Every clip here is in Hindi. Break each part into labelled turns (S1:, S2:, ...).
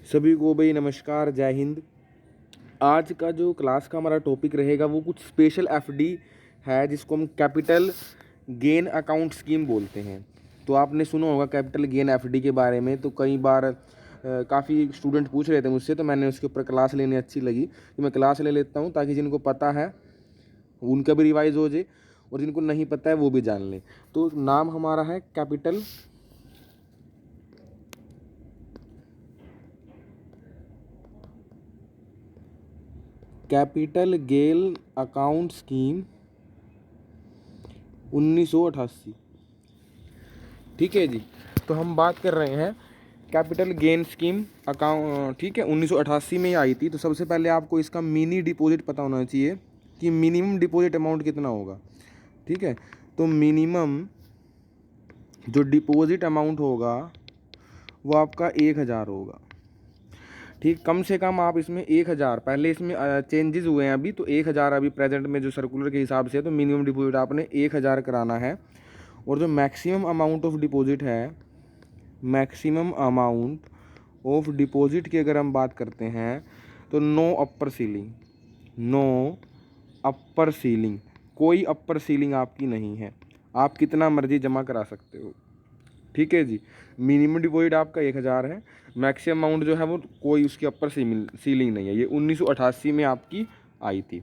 S1: सभी को भाई नमस्कार, जय हिंद। आज का जो क्लास का हमारा टॉपिक रहेगा वो कुछ स्पेशल एफडी है जिसको हम कैपिटल गेन अकाउंट स्कीम बोलते हैं। तो आपने सुना होगा कैपिटल गेन एफडी के बारे में। तो कई बार काफ़ी स्टूडेंट पूछ रहे थे मुझसे, तो मैंने उसके ऊपर क्लास लेनी अच्छी लगी कि मैं क्लास ले लेता हूँ ताकि जिनको पता है उनका भी रिवाइज हो जाए और जिनको नहीं पता है वो भी जान लें। तो नाम हमारा है कैपिटल गेन अकाउंट स्कीम 1988। ठीक है जी। तो हम बात कर रहे हैं कैपिटल गेन स्कीम अकाउंट। ठीक है, 1988 में ही आई थी। तो सबसे पहले आपको इसका मिनी डिपॉजिट पता होना चाहिए कि मिनिमम डिपॉजिट अमाउंट कितना होगा। ठीक है, तो मिनिमम जो डिपॉजिट अमाउंट होगा वो आपका 1000 होगा। ठीक, कम से कम आप इसमें 1000, पहले इसमें चेंजेस हुए हैं अभी, तो 1000 अभी प्रेजेंट में जो सर्कुलर के हिसाब से है, तो मिनिमम डिपॉजिट आपने 1000 कराना है। और जो मैक्सिमम अमाउंट ऑफ डिपॉजिट है, मैक्सिमम अमाउंट ऑफ डिपॉजिट की अगर हम बात करते हैं तो नो अपर सीलिंग, नो अपर सीलिंग, कोई अपर सीलिंग आपकी नहीं है। आप कितना मर्जी जमा करा सकते हो। ठीक है जी। मिनिमम डिपॉजिट आपका 1000 है, मैक्सिमम अमाउंट जो है वो कोई उसकी अपर सीलिंग नहीं है। ये 1988 में आपकी आई थी।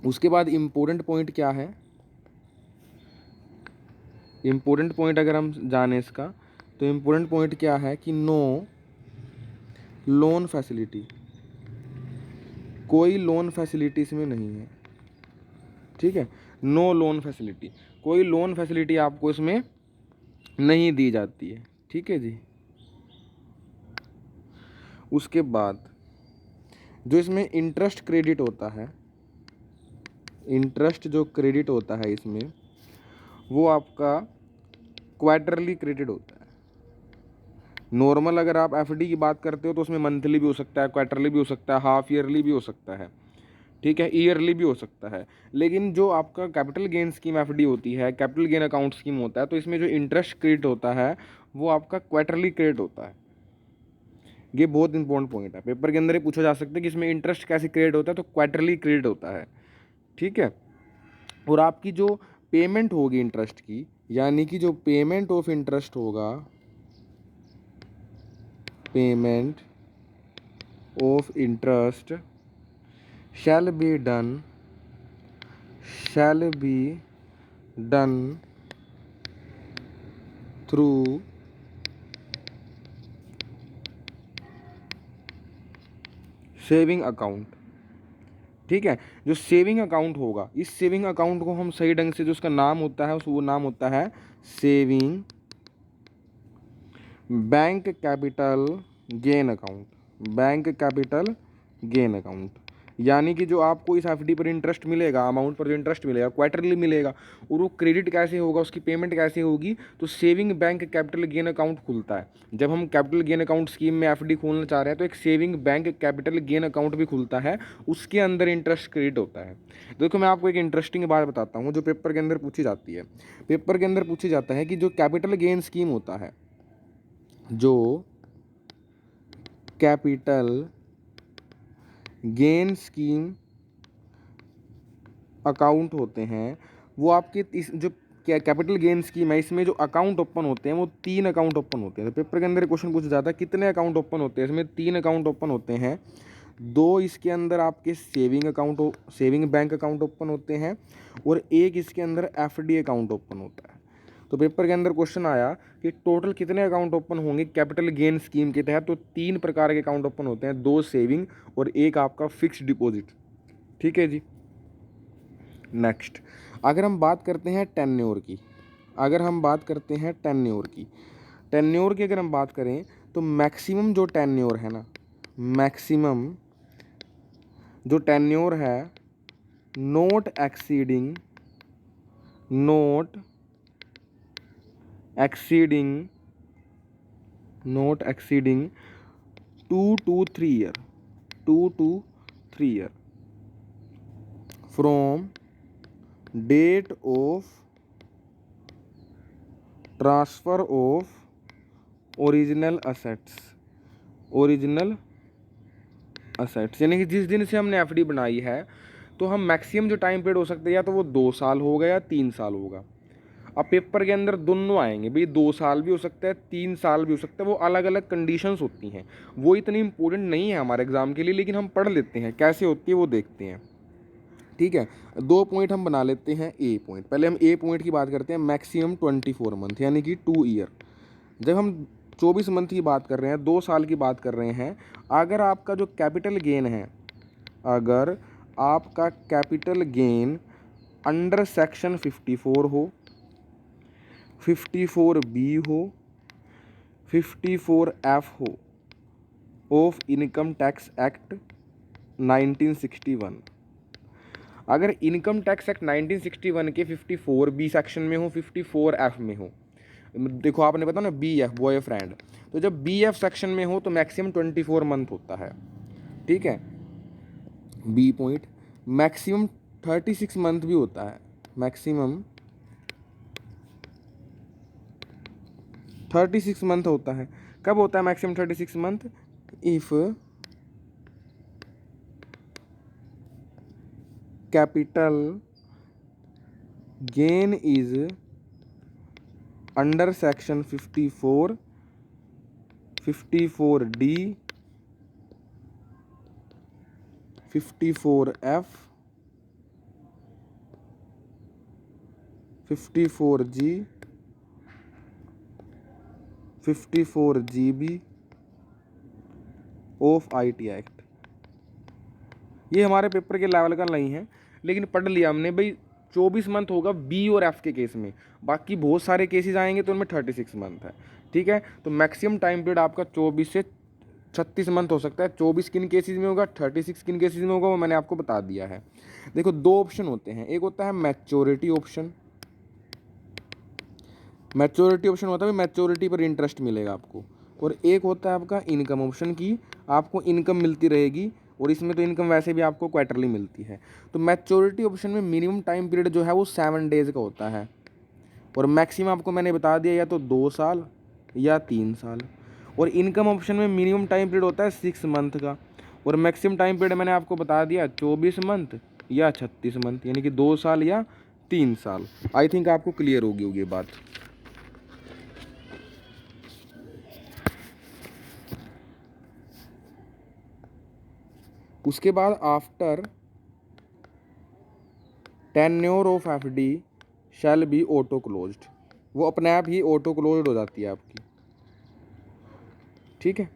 S1: उसके बाद इम्पोर्टेंट पॉइंट क्या है, इम्पोर्टेंट पॉइंट अगर हम जाने इसका, तो इम्पोर्टेंट पॉइंट क्या है कि नो लोन फैसिलिटी, कोई लोन फैसिलिटी इसमें नहीं है। ठीक है, नो लोन फैसिलिटी, कोई लोन फैसिलिटी आपको इसमें नहीं दी जाती है। ठीक है जी। उसके बाद जो इसमें इंटरेस्ट क्रेडिट होता है, इंटरेस्ट जो क्रेडिट होता है इसमें, वो आपका क्वार्टरली क्रेडिट होता है। नॉर्मल अगर आप एफडी की बात करते हो तो उसमें मंथली भी हो सकता है, क्वार्टरली भी हो सकता है, हाफ ईयरली भी हो सकता है। ठीक है, ईयरली भी हो सकता है। लेकिन जो आपका कैपिटल गेन स्कीम एफडी होती है, कैपिटल गेन अकाउंट स्कीम होता है, तो इसमें जो इंटरेस्ट क्रेडिट होता है वो आपका क्वार्टरली क्रेडिट होता है। ये बहुत इंपॉर्टेंट पॉइंट है, पेपर के अंदर ही पूछा जा सकता है कि इसमें इंटरेस्ट कैसे क्रेडिट होता है, तो क्वार्टरली क्रेडिट होता है। ठीक है, और आपकी जो पेमेंट होगी इंटरेस्ट की, यानी कि जो पेमेंट ऑफ इंटरेस्ट होगा, payment of interest shall be done, shall be done through saving account. ठीक है, जो सेविंग अकाउंट होगा, इस सेविंग अकाउंट को हम सही ढंग से, जो उसका नाम होता है वो नाम होता है saving bank capital gain account, bank capital gain account. यानी कि जो आपको इस एफडी पर इंटरेस्ट मिलेगा, अमाउंट पर जो इंटरेस्ट मिलेगा क्वार्टरली मिलेगा, और वो क्रेडिट कैसे होगा, उसकी पेमेंट कैसे होगी, तो saving bank capital gain account खुलता है। जब हम कैपिटल गेन अकाउंट स्कीम में एफडी खोलना चाह रहे हैं तो एक saving bank capital gain account भी खुलता है, उसके अंदर इंटरेस्ट क्रेडिट होता है। देखो मैं आपको एक इंटरेस्टिंग बात बताता हूँ जो पेपर के अंदर पूछी जाती है। पेपर के अंदर पूछी जाता है कि जो कैपिटल गेन स्कीम होता है, जो कैपिटल गेन स्कीम अकाउंट होते हैं, वो आपके इस जो कैपिटल गेन स्कीम है इसमें जो अकाउंट ओपन होते हैं वो 3 अकाउंट ओपन होते हैं। तो पेपर के अंदर क्वेश्चन पूछा जाता है कितने अकाउंट ओपन होते हैं, इसमें 3 अकाउंट ओपन होते हैं। 2 इसके अंदर आपके सेविंग बैंक अकाउंट ओपन होते हैं, और एक इसके अंदर एफडी अकाउंट ओपन होता है। तो पेपर के अंदर क्वेश्चन आया कि टोटल कितने अकाउंट ओपन होंगे कैपिटल गेन स्कीम के तहत, तो 3 प्रकार के अकाउंट ओपन होते हैं, 2 सेविंग और एक आपका फिक्स्ड डिपॉजिट। ठीक है जी। नेक्स्ट, अगर हम बात करते हैं टेन्योर की, अगर हम बात करते हैं टेन्योर की, टेन्योर की अगर हम बात करें तो मैक्सिमम जो टेन्योर है ना, मैक्सिमम जो टेन्योर है, not exceeding, not exceeding, not exceeding 2 to 3 year, 2 to 3 year from date of transfer of original assets, original assets, यानी कि जिस दिन से हमने एफडी बनाई है तो हम मैक्सिमम जो टाइम पीरियड हो सकता है या तो वो 2 साल होगा या 3 साल होगा। अब पेपर के अंदर दोनों आएंगे भाई, 2 साल भी हो सकता है, 3 साल भी हो सकता है, वो अलग अलग कंडीशंस होती हैं, वो इतनी इंपॉर्टेंट नहीं है हमारे एग्जाम के लिए, लेकिन हम पढ़ लेते हैं कैसे होती है वो देखते हैं। ठीक है, 2 पॉइंट हम बना लेते हैं। ए पॉइंट, पहले हम ए पॉइंट की बात करते हैं, मैक्सिमम 24 मंथ यानी कि 2 ईयर। जब हम 24 मंथ की बात कर रहे हैं, 2 साल की बात कर रहे हैं, अगर आपका जो कैपिटल गेन है, अगर आपका कैपिटल गेन अंडर सेक्शन 54 हो, 54B हो, 54F हो ऑफ इनकम टैक्स एक्ट 1961, अगर इनकम टैक्स एक्ट 1961 के 54B सेक्शन में हो, 54F में हो, देखो आपने बताया ना BF बॉयफ्रेंड, तो जब BF सेक्शन में हो तो मैक्सिमम 24 मंथ होता है। ठीक है, बी पॉइंट, मैक्सिमम 36 मंथ भी होता है, मैक्सिमम 36 मंथ होता है। कब होता है maximum 36 month? If capital gain is under section 54, 54D, 54F, 54G, 54GB of IT act. ये हमारे पेपर के लेवल का नहीं है, लेकिन पढ़ लिया हमने भाई। 24 मंथ होगा B और F के केस में, बाकी बहुत सारे केसेस आएंगे तो उनमें 36 मंथ है। ठीक है, तो मैक्सिमम टाइम पीरियड आपका 24 से 36 मंथ हो सकता है। 24 किन केसेस में होगा, 36 किन केसेस में होगा, वो मैंने आपको बता दिया है। देखो 2 ऑप्शन होते हैं, एक होता है मैच्योरिटी ऑप्शन, मैच्योरिटी ऑप्शन होता है मैच्योरिटी पर इंटरेस्ट मिलेगा आपको, और एक होता है आपका इनकम ऑप्शन की आपको इनकम मिलती रहेगी, और इसमें तो इनकम वैसे भी आपको क्वार्टरली मिलती है। तो मैच्योरिटी ऑप्शन में मिनिमम टाइम पीरियड जो है वो 7 डेज का होता है, और मैक्सिमम आपको मैंने बता दिया या तो 2 साल या 3 साल। और इनकम ऑप्शन में मिनिमम टाइम पीरियड होता है 6 मंथ का, और मैक्सिमम टाइम पीरियड मैंने आपको बता दिया 24 मंथ या 36 मंथ, यानी कि 2 साल या 3 साल। आई थिंक आपको क्लियर होगी ये बात। उसके बाद after tenure of FD shall be auto closed, वो अपने आप ही ऑटो क्लोज्ड हो जाती है आपकी। ठीक है,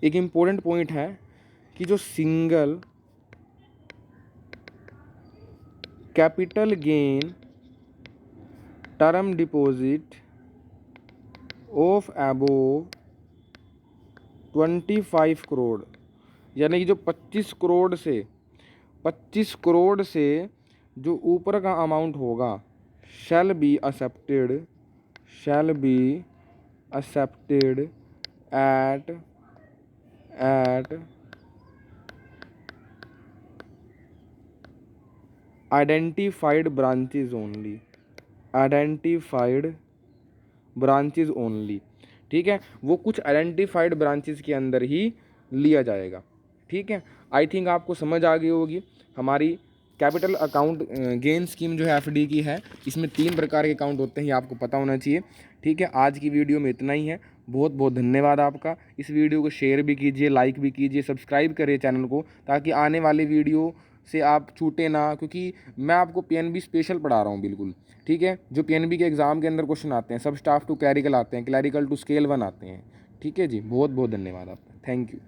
S1: एक इम्पोर्टेंट पॉइंट है कि जो single capital gain term deposit of above 25 crore, यानी कि जो 25 करोड़ से जो ऊपर का अमाउंट होगा, shall be accepted eight identified branches only. ठीक है, वो कुछ आइडेंटिफाइड ब्रांचेस के अंदर ही लिया जाएगा। ठीक है, आई थिंक आपको समझ आ गई होगी। हमारी कैपिटल अकाउंट गेन स्कीम जो है एफडी की है, इसमें 3 प्रकार के अकाउंट होते हैं, ये आपको पता होना चाहिए। ठीक है, आज की वीडियो में इतना ही है। बहुत बहुत धन्यवाद आपका। इस वीडियो को शेयर भी कीजिए, लाइक भी कीजिए, सब्सक्राइब करिए चैनल को, ताकि आने वाली वीडियो से आप छूटे ना, क्योंकि मैं आपको पीएनबी स्पेशल पढ़ा रहा हूँ बिल्कुल। ठीक है, जो पीएनबी के एग्ज़ाम के अंदर क्वेश्चन आते हैं, सब स्टाफ टू क्लैरिकल आते हैं, क्लैरिकल टू स्केल 1 आते हैं। ठीक है जी, बहुत बहुत धन्यवाद आपका, थैंक यू।